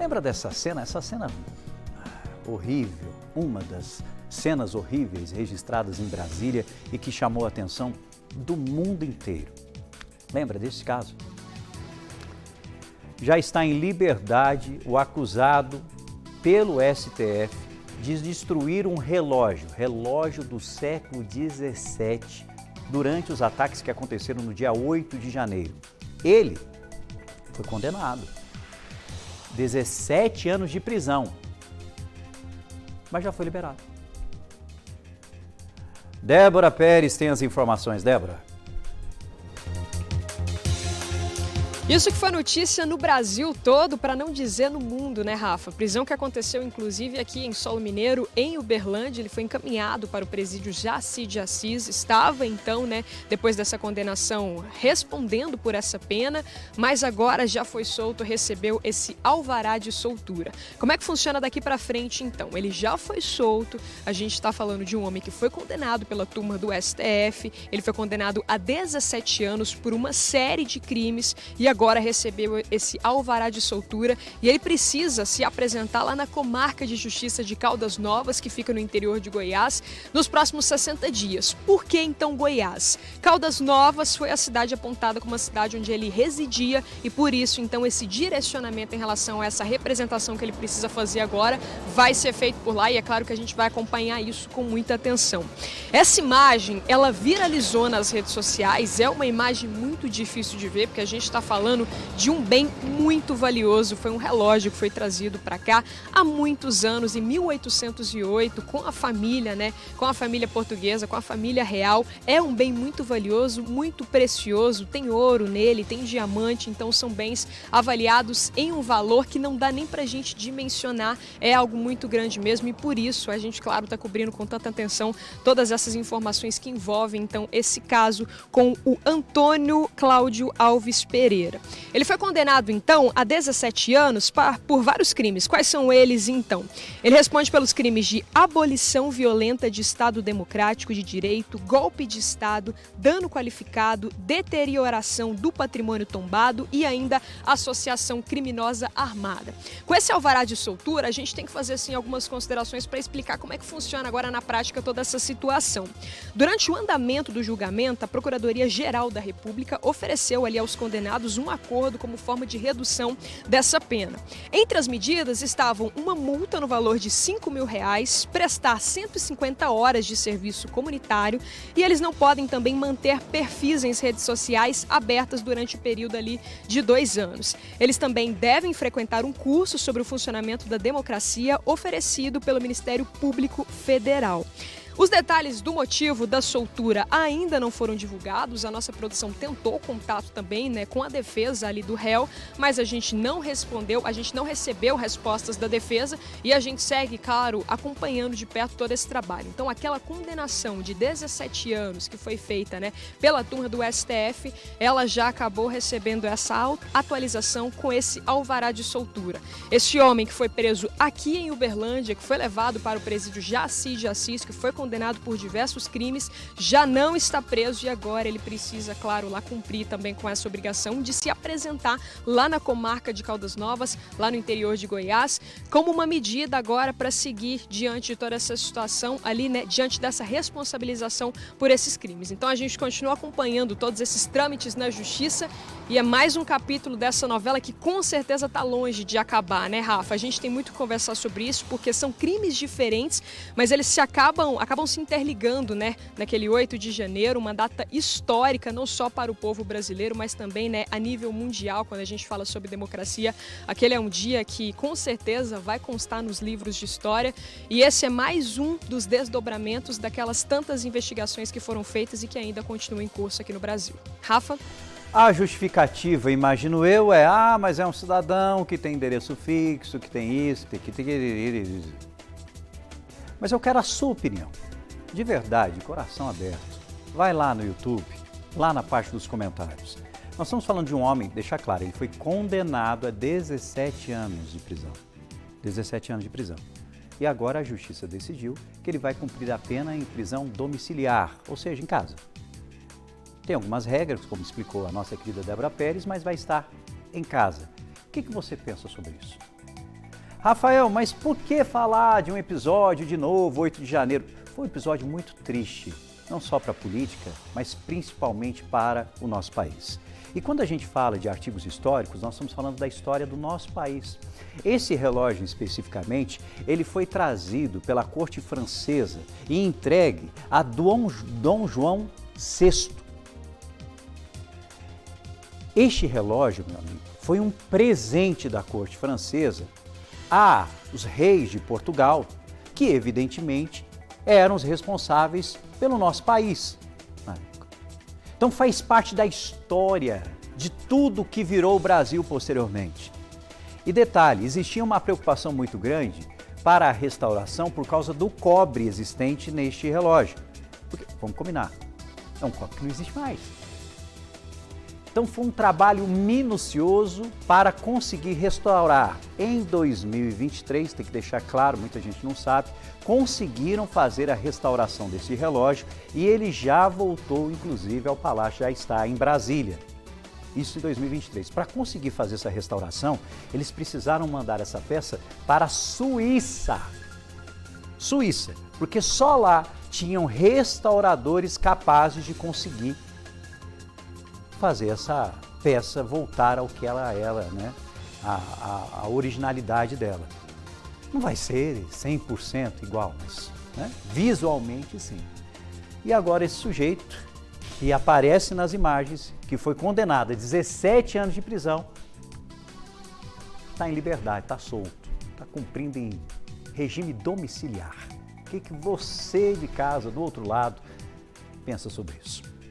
Lembra dessa cena? Essa cena horrível, uma das cenas horríveis registradas em Brasília e que chamou a atenção do mundo inteiro. Lembra desse caso? Já está em liberdade o acusado pelo STF de destruir um relógio do século XVII, durante os ataques que aconteceram no dia 8 de janeiro. Ele foi condenado. 17 anos de prisão, mas já foi liberado. Débora Pérez tem as informações. Débora. Isso que foi notícia no Brasil todo, para não dizer no mundo, né, Rafa? Prisão que aconteceu, inclusive, aqui em Solo Mineiro, em Uberlândia. Ele foi encaminhado para o presídio Jaci de Assis. Estava, então, né, depois dessa condenação, respondendo por essa pena, mas agora já foi solto, recebeu esse alvará de soltura. Como é que funciona daqui para frente, então? Ele já foi solto, a gente está falando de um homem que foi condenado pela turma do STF, ele foi condenado a 17 anos por uma série de crimes e agora recebeu esse alvará de soltura e ele precisa se apresentar lá na Comarca de Justiça de Caldas Novas, que fica no interior de Goiás, nos próximos 60 dias. Por que então Goiás? Caldas Novas foi a cidade apontada como a cidade onde ele residia e por isso então esse direcionamento em relação a essa representação que ele precisa fazer agora vai ser feito por lá e é claro que a gente vai acompanhar isso com muita atenção. Essa imagem, ela viralizou nas redes sociais, é uma imagem muito difícil de ver porque a gente está falando de um bem muito valioso. Foi um relógio que foi trazido para cá há muitos anos, em 1808, com a família, né? Com a família portuguesa, com a família real. É um bem muito valioso, muito precioso. Tem ouro nele, tem diamante, então são bens avaliados em um valor que não dá nem para a gente dimensionar. É algo muito grande mesmo e por isso a gente, claro, está cobrindo com tanta atenção todas essas informações que envolvem, então, esse caso com o Antônio Cláudio Alves Pereira. Ele foi condenado, então, a 17 anos por vários crimes. Quais são eles, então? Ele responde pelos crimes de abolição violenta de Estado democrático de direito, golpe de Estado, dano qualificado, deterioração do patrimônio tombado e ainda associação criminosa armada. Com esse alvará de soltura, a gente tem que fazer, assim, algumas considerações para explicar como é que funciona agora na prática toda essa situação. Durante o andamento do julgamento, a Procuradoria-Geral da República ofereceu ali aos condenados um acordo como forma de redução dessa pena. Entre as medidas estavam uma multa no valor de R$5.000, prestar 150 horas de serviço comunitário e eles não podem também manter perfis em redes sociais abertas durante o período ali de 2 anos. Eles também devem frequentar um curso sobre o funcionamento da democracia oferecido pelo Ministério Público Federal. Os detalhes do motivo da soltura ainda não foram divulgados. A nossa produção tentou contato também, né, com a defesa ali do réu, mas a gente não respondeu, a gente não recebeu respostas da defesa e a gente segue, claro, acompanhando de perto todo esse trabalho. Então, aquela condenação de 17 anos que foi feita, né, pela turma do STF, ela já acabou recebendo essa atualização com esse alvará de soltura. Esse homem que foi preso aqui em Uberlândia, que foi levado para o presídio Jaci de Assis, que foi condenado por diversos crimes, já não está preso e agora ele precisa, claro, lá cumprir também com essa obrigação de se apresentar lá na comarca de Caldas Novas, lá no interior de Goiás, como uma medida agora para seguir diante de toda essa situação ali, né, diante dessa responsabilização por esses crimes. Então a gente continua acompanhando todos esses trâmites na justiça e é mais um capítulo dessa novela que com certeza está longe de acabar, né, Rafa? A gente tem muito que conversar sobre isso porque são crimes diferentes, mas eles acabam se interligando, né, naquele 8 de janeiro, uma data histórica não só para o povo brasileiro, mas também, né, a nível mundial, quando a gente fala sobre democracia. Aquele é um dia que com certeza vai constar nos livros de história e esse é mais um dos desdobramentos daquelas tantas investigações que foram feitas e que ainda continuam em curso aqui no Brasil. Rafa? A justificativa, imagino eu, mas é um cidadão que tem endereço fixo, que tem isso, que tem... Mas eu quero a sua opinião. De verdade, coração aberto. Vai lá no YouTube, lá na parte dos comentários. Nós estamos falando de um homem, deixar claro, ele foi condenado a 17 anos de prisão. 17 anos de prisão. E agora a justiça decidiu que ele vai cumprir a pena em prisão domiciliar, ou seja, em casa. Tem algumas regras, como explicou a nossa querida Débora Pérez, mas vai estar em casa. O que você pensa sobre isso? Rafael, mas por que falar de um episódio de novo, 8 de janeiro? Foi um episódio muito triste, não só para a política, mas principalmente para o nosso país. E quando a gente fala de artigos históricos, nós estamos falando da história do nosso país. Esse relógio, especificamente, ele foi trazido pela corte francesa e entregue a Dom João VI. Este relógio, meu amigo, foi um presente da corte francesa aos reis de Portugal, que evidentemente eram os responsáveis pelo nosso país. Então faz parte da história de tudo que virou o Brasil posteriormente. E detalhe, existia uma preocupação muito grande para a restauração por causa do cobre existente neste relógio. Porque, vamos combinar, é um cobre que não existe mais. Então foi um trabalho minucioso para conseguir restaurar. Em 2023, tem que deixar claro, muita gente não sabe, conseguiram fazer a restauração desse relógio e ele já voltou, inclusive, ao palácio, já está em Brasília. Isso em 2023. Para conseguir fazer essa restauração, eles precisaram mandar essa peça para a Suíça. Suíça, porque só lá tinham restauradores capazes de conseguir fazer essa peça voltar ao que ela era, né? A originalidade dela. Não vai ser 100% igual, mas né? Visualmente sim. E agora esse sujeito que aparece nas imagens, que foi condenado a 17 anos de prisão, está em liberdade, está solto, está cumprindo em regime domiciliar. O que você de casa, do outro lado, pensa sobre isso?